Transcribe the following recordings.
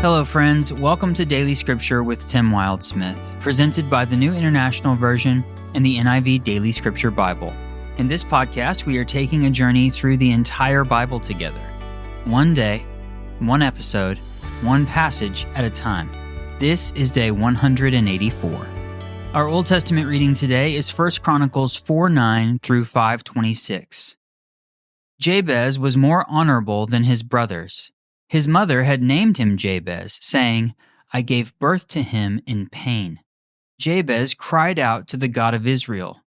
Hello, friends. Welcome to Daily Scripture with Tim Wildsmith, presented by the New International Version and the NIV Daily Scripture Bible. In this podcast, we are taking a journey through the entire Bible together. One day, one episode, one passage at a time. This is day 184. Our Old Testament reading today is 1 Chronicles 4:9 through 5:26. Jabez was more honorable than his brothers. His mother had named him Jabez, saying, "I gave birth to him in pain." Jabez cried out to the God of Israel,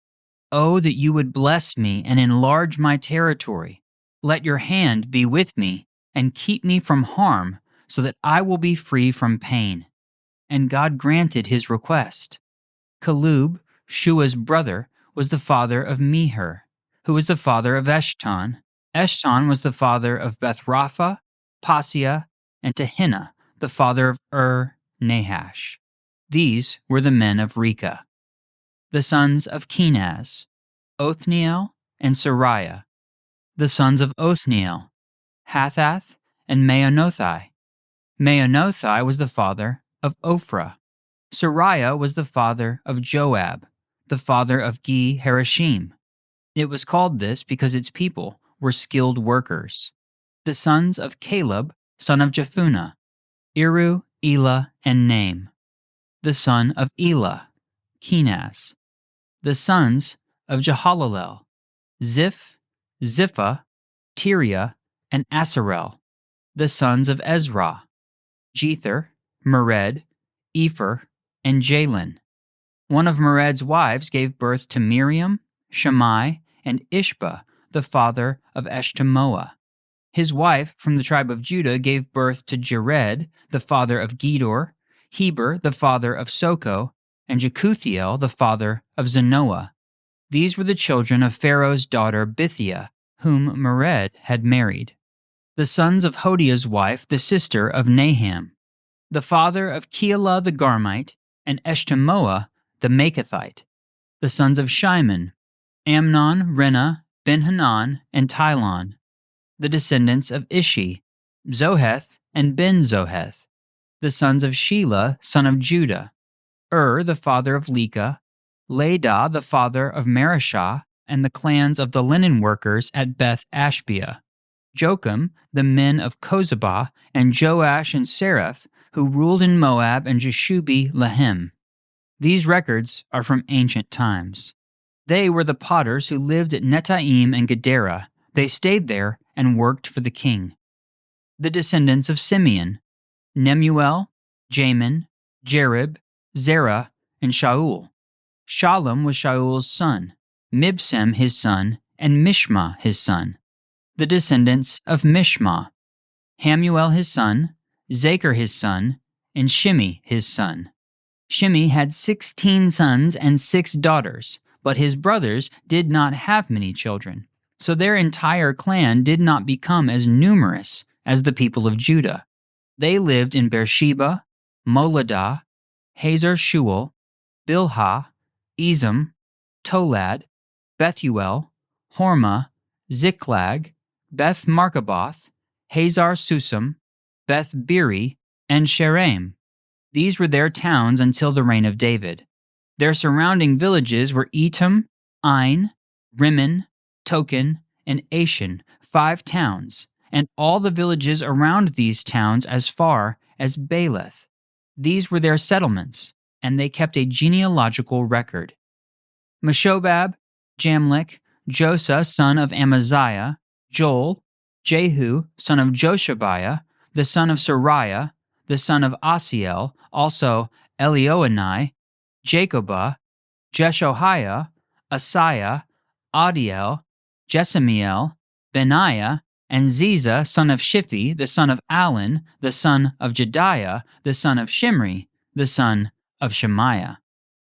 "Oh, that you would bless me and enlarge my territory. Let your hand be with me and keep me from harm, so that I will be free from pain." And God granted his request. Caleb, Shua's brother, was the father of Meher, who was the father of Eshton. Eshton was the father of Bethrapha, Paseah, and Tehinnah, the father of Nahash. These were the men of Rechah. The sons of Kenaz, Othniel and Sariah. The sons of Othniel, Hathath and Meonothai. Meonothai was the father of Ophrah. Sariah was the father of Joab, the father of Ge Harashim. It was called this because its people were skilled workers. The sons of Caleb, son of Jephunneh, Iru, Elah, and Naim. The son of Elah, Kenaz. The sons of Jehalalel, Ziph, Ziphah, Tiria, and Asarel. The sons of Ezra, Jether, Mered, Epher, and Jalin. One of Mered's wives gave birth to Miriam, Shammai, and Ishba, the father of Eshtemoa. His wife from the tribe of Judah gave birth to Jared, the father of Gedor, Heber, the father of Soko, and Jekuthiel, the father of Zanoah. These were the children of Pharaoh's daughter Bithiah, whom Mered had married. The sons of Hodiah's wife, the sister of Naham, the father of Keilah the Garmite, and Eshtemoa the Maachathite. The sons of Shimon, Amnon, Rena, Ben-Hanan, and Tilon. The descendants of Ishi, Zoheth, and Ben-Zoheth. The sons of Shelah, son of Judah, the father of Leka, Ladah, the father of Mareshah, and the clans of the linen workers at Beth Ashbea, Jocham, the men of Kozabah, and Joash and Sereth, who ruled in Moab, and Jeshubi-Lehem. These records are from ancient times. They were the potters who lived at Netaim and Gedera. They stayed there and worked for the king. The descendants of Simeon, Nemuel, Jamin, Jerib, Zerah, and Shaul. Shalom was Shaul's son, Mibsam his son, and Mishma his son. The descendants of Mishma, Hamuel his son, Zachar his son, and Shimi his son. Shimi had 16 sons and 6 daughters, but his brothers did not have many children. So their entire clan did not become as numerous as the people of Judah. They lived in Beersheba, Moladah, Hazar Shual, Bilhah, Ezem, Tolad, Bethuel, Hormah, Ziklag, Beth Markaboth, Hazar Susam, Beth Biri, and Sheraim. These were their towns until the reign of David. Their surrounding villages were Etam, Ain, Rimmon, Token, and Ashan, 5 towns, and all the villages around these towns as far as Baalath. These were their settlements, and they kept a genealogical record. Meshobab, Jamlech, Josa, son of Amaziah, Joel, Jehu, son of Joshabiah, the son of Sariah, the son of Asiel, also Elioenai, Jacobah, Jeshoiah, Asaiah, Adiel, Jesamiel, Benaiah, and Ziza, son of Shiphi, the son of Alon, the son of Jediah, the son of Shimri, the son of Shemaiah.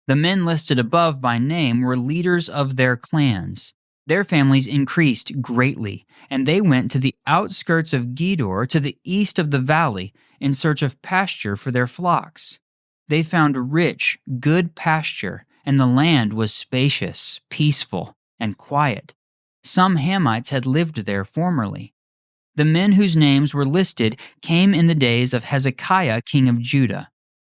The men listed above by name were leaders of their clans. Their families increased greatly, and they went to the outskirts of Gedor, to the east of the valley, in search of pasture for their flocks. They found rich, good pasture, and the land was spacious, peaceful, and quiet. Some Hamites had lived there formerly. The men whose names were listed came in the days of Hezekiah, king of Judah.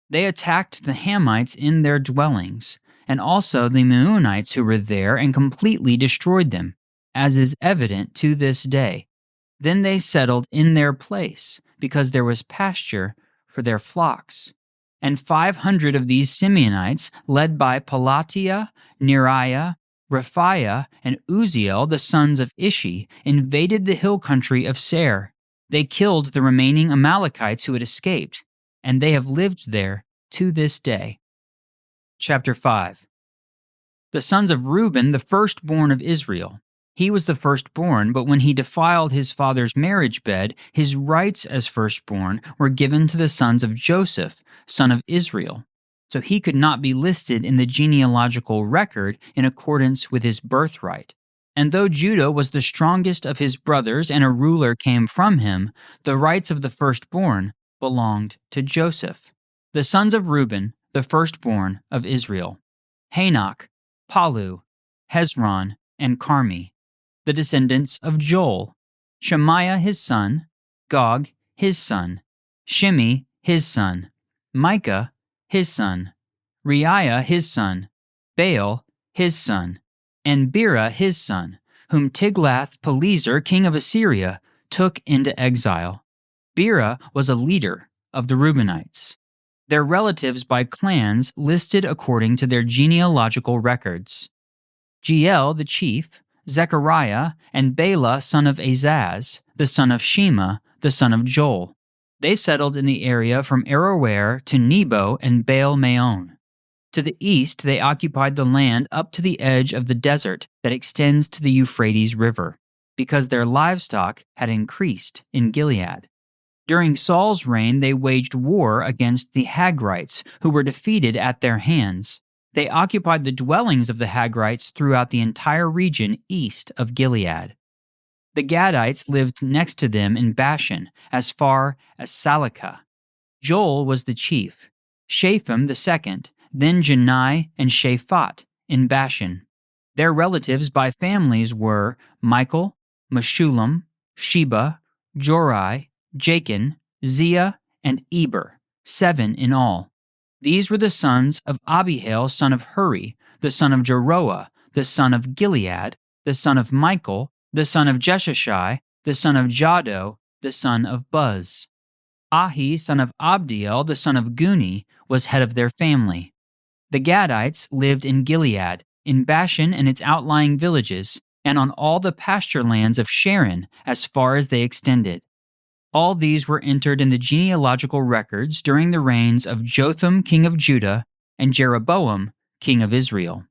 They attacked the Hamites in their dwellings, and also the Meunites who were there, and completely destroyed them, as is evident to this day. Then they settled in their place, because there was pasture for their flocks. And 500 of these Simeonites, led by Pelatiah, Neriah, Rephaiah, and Uzziel, the sons of Ishi, invaded the hill country of Seir. They killed the remaining Amalekites who had escaped, and they have lived there to this day. Chapter 5. The sons of Reuben, the firstborn of Israel. He was the firstborn, but when he defiled his father's marriage bed, his rights as firstborn were given to the sons of Joseph, son of Israel. So he could not be listed in the genealogical record in accordance with his birthright. And though Judah was the strongest of his brothers and a ruler came from him, the rights of the firstborn belonged to Joseph. The sons of Reuben, the firstborn of Israel: Hanok, Palu, Hezron, and Carmi. The descendants of Joel: Shemaiah his son, Gog his son, Shimi his son, Micah his son, Reiah his son, Baal his son, and Bera his son, whom Tiglath-Pileser king of Assyria took into exile. Bera was a leader of the Reubenites. Their relatives by clans listed according to their genealogical records: Jeiel the chief, Zechariah, and Bela son of Azaz, the son of Shema, the son of Joel. They settled in the area from Aroer to Nebo and Baal-Meon. To the east they occupied the land up to the edge of the desert that extends to the Euphrates River, because their livestock had increased in Gilead. During Saul's reign they waged war against the Hagrites, who were defeated at their hands. They occupied the dwellings of the Hagrites throughout the entire region east of Gilead. The Gadites lived next to them in Bashan, as far as Salakah. Joel was the chief, Shapham the second, then Janai and Shaphat in Bashan. Their relatives by families were Michael, Meshullam, Sheba, Jorai, Jachin, Zia, and Eber, 7 in all. These were the sons of Abihail son of Huri, the son of Jeroah, the son of Gilead, the son of Michael, the son of Jeshashai, the son of Jado, the son of Buz. Ahi son of Abdiel, the son of Guni, was head of their family. The Gadites lived in Gilead, in Bashan and its outlying villages, and on all the pasture lands of Sharon as far as they extended. All these were entered in the genealogical records during the reigns of Jotham king of Judah and Jeroboam king of Israel.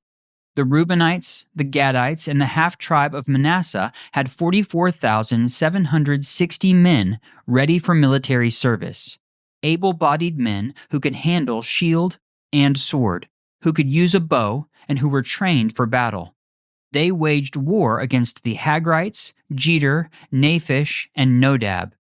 The Reubenites, the Gadites, and the half-tribe of Manasseh had 44,760 men ready for military service, able-bodied men who could handle shield and sword, who could use a bow, and who were trained for battle. They waged war against the Hagrites, Jeter, Naphish, and Nodab.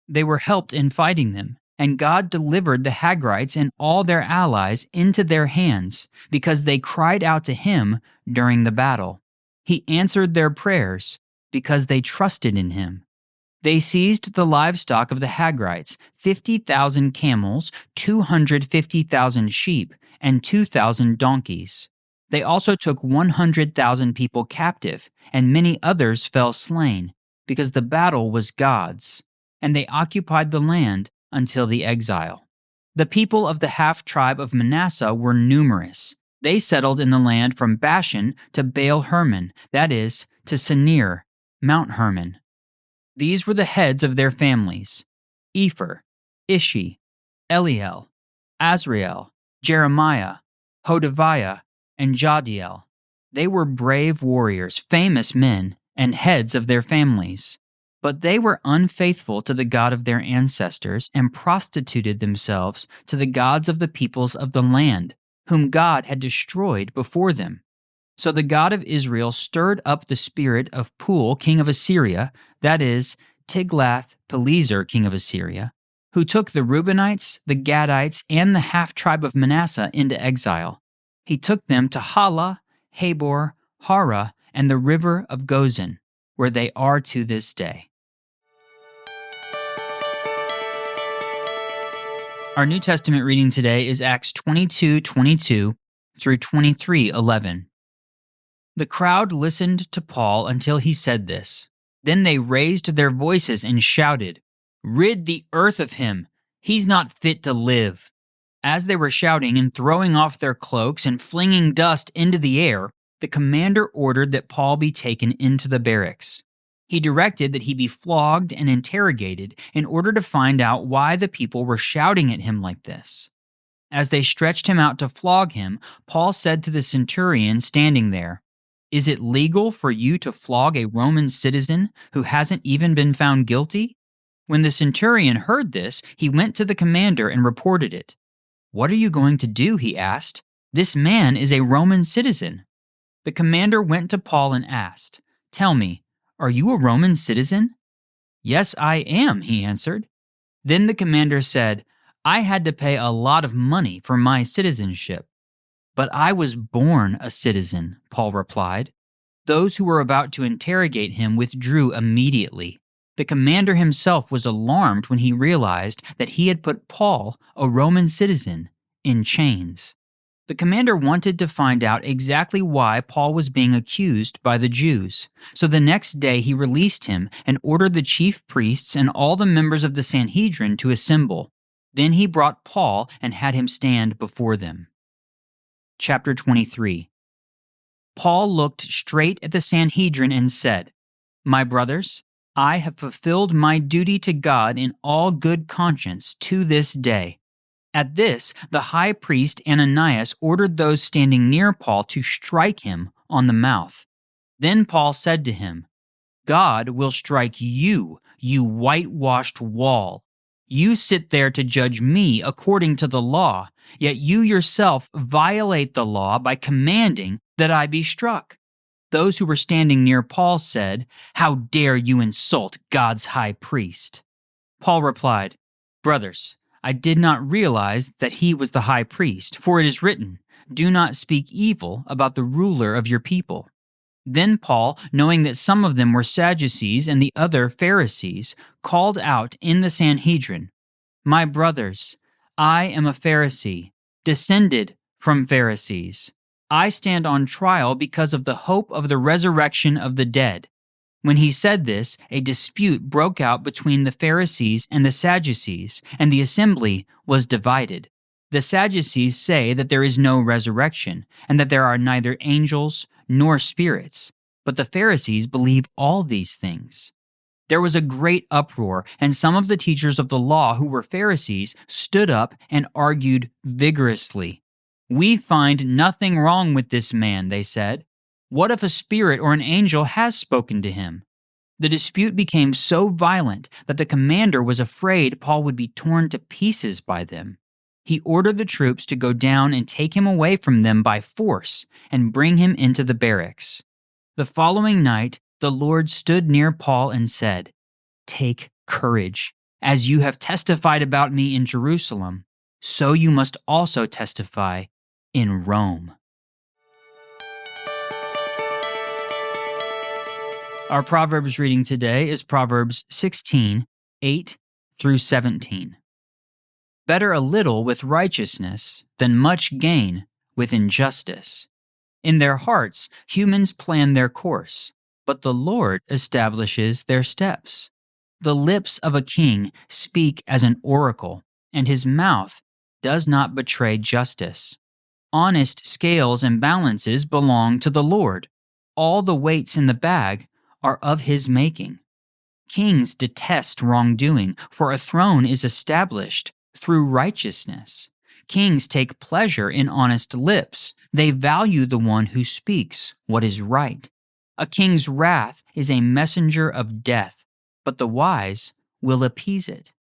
They were helped in fighting them, and God delivered the Hagrites and all their allies into their hands, because they cried out to him during the battle. He answered their prayers, because they trusted in him. They seized the livestock of the Hagrites, 50,000 camels, 250,000 sheep, and 2,000 donkeys. They also took 100,000 people captive, and many others fell slain, because the battle was God's, and they occupied the land until the exile. The people of the half-tribe of Manasseh were numerous. They settled in the land from Bashan to Baal-Hermon, that is, to Senir, Mount Hermon. These were the heads of their families: Epher, Ishi, Eliel, Azrael, Jeremiah, Hodaviah, and Jadiel. They were brave warriors, famous men, and heads of their families. But they were unfaithful to the God of their ancestors and prostituted themselves to the gods of the peoples of the land, whom God had destroyed before them. So the God of Israel stirred up the spirit of Pul, king of Assyria, that is, Tiglath-Pileser, king of Assyria, who took the Reubenites, the Gadites, and the half-tribe of Manasseh into exile. He took them to Hala, Habor, Hara, and the river of Gozan, where they are to this day. Our New Testament reading today is Acts 22:22 through 23:11. The crowd listened to Paul until he said this. Then they raised their voices and shouted, "Rid the earth of him! He's not fit to live!" As they were shouting and throwing off their cloaks and flinging dust into the air, the commander ordered that Paul be taken into the barracks. He directed that he be flogged and interrogated in order to find out why the people were shouting at him like this. As they stretched him out to flog him, Paul said to the centurion standing there, "Is it legal for you to flog a Roman citizen who hasn't even been found guilty?" When the centurion heard this, he went to the commander and reported it. "What are you going to do?" he asked. "This man is a Roman citizen." The commander went to Paul and asked, "Tell me, are you a Roman citizen?" "Yes, I am," he answered. Then the commander said, "I had to pay a lot of money for my citizenship." "But I was born a citizen," Paul replied. Those who were about to interrogate him withdrew immediately. The commander himself was alarmed when he realized that he had put Paul, a Roman citizen, in chains. The commander wanted to find out exactly why Paul was being accused by the Jews. So the next day he released him and ordered the chief priests and all the members of the Sanhedrin to assemble. Then he brought Paul and had him stand before them. Chapter 23. Paul looked straight at the Sanhedrin and said, "My brothers, I have fulfilled my duty to God in all good conscience to this day." At this, the high priest Ananias ordered those standing near Paul to strike him on the mouth. Then Paul said to him, "God will strike you, you whitewashed wall. You sit there to judge me according to the law, yet you yourself violate the law by commanding that I be struck." Those who were standing near Paul said, "How dare you insult God's high priest?" Paul replied, "Brothers, I did not realize that he was the high priest, for it is written, 'Do not speak evil about the ruler of your people.'" Then Paul, knowing that some of them were Sadducees and the other Pharisees, called out in the Sanhedrin, "My brothers, I am a Pharisee, descended from Pharisees. I stand on trial because of the hope of the resurrection of the dead." When he said this, a dispute broke out between the Pharisees and the Sadducees, and the assembly was divided. The Sadducees say that there is no resurrection, and that there are neither angels nor spirits, but the Pharisees believe all these things. There was a great uproar, and some of the teachers of the law who were Pharisees stood up and argued vigorously. "We find nothing wrong with this man," they said. "What if a spirit or an angel has spoken to him?" The dispute became so violent that the commander was afraid Paul would be torn to pieces by them. He ordered the troops to go down and take him away from them by force and bring him into the barracks. The following night, the Lord stood near Paul and said, "Take courage. As you have testified about me in Jerusalem, so you must also testify in Rome." Our Proverbs reading today is Proverbs 16:8 through 17. Better a little with righteousness than much gain with injustice. In their hearts, humans plan their course, but the Lord establishes their steps. The lips of a king speak as an oracle, and his mouth does not betray justice. Honest scales and balances belong to the Lord. All the weights in the bag are of his making. Kings detest wrongdoing, for a throne is established through righteousness. Kings take pleasure in honest lips. They value the one who speaks what is right. A king's wrath is a messenger of death, but the wise will appease it.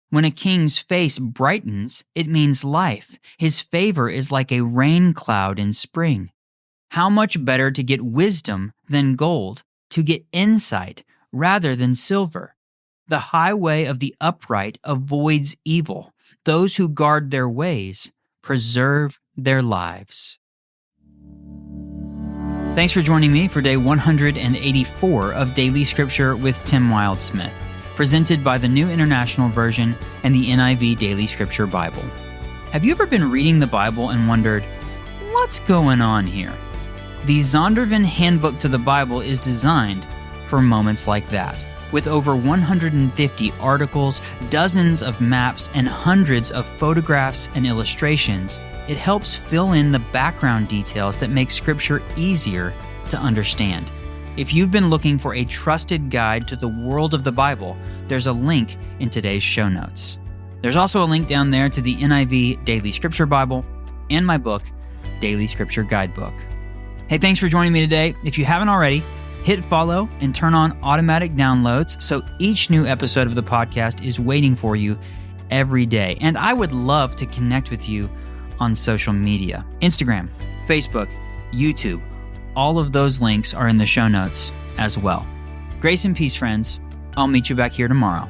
When a king's face brightens, it means life. His favor is like a rain cloud in spring. How much better to get wisdom than gold, to get insight rather than silver. The highway of the upright avoids evil. Those who guard their ways preserve their lives. Thanks for joining me for day 184 of Daily Scripture with Tim Wildsmith, presented by the New International Version and the NIV Daily Scripture Bible. Have you ever been reading the Bible and wondered, what's going on here? The Zondervan Handbook to the Bible is designed for moments like that. With over 150 articles, dozens of maps, and hundreds of photographs and illustrations, it helps fill in the background details that make Scripture easier to understand. If you've been looking for a trusted guide to the world of the Bible, there's a link in today's show notes. There's also a link down there to the NIV Daily Scripture Bible and my book, Daily Scripture Guidebook. Hey, thanks for joining me today. If you haven't already, hit follow and turn on automatic downloads so each new episode of the podcast is waiting for you every day. And I would love to connect with you on social media. Instagram, Facebook, YouTube, all of those links are in the show notes as well. Grace and peace, friends. I'll meet you back here tomorrow.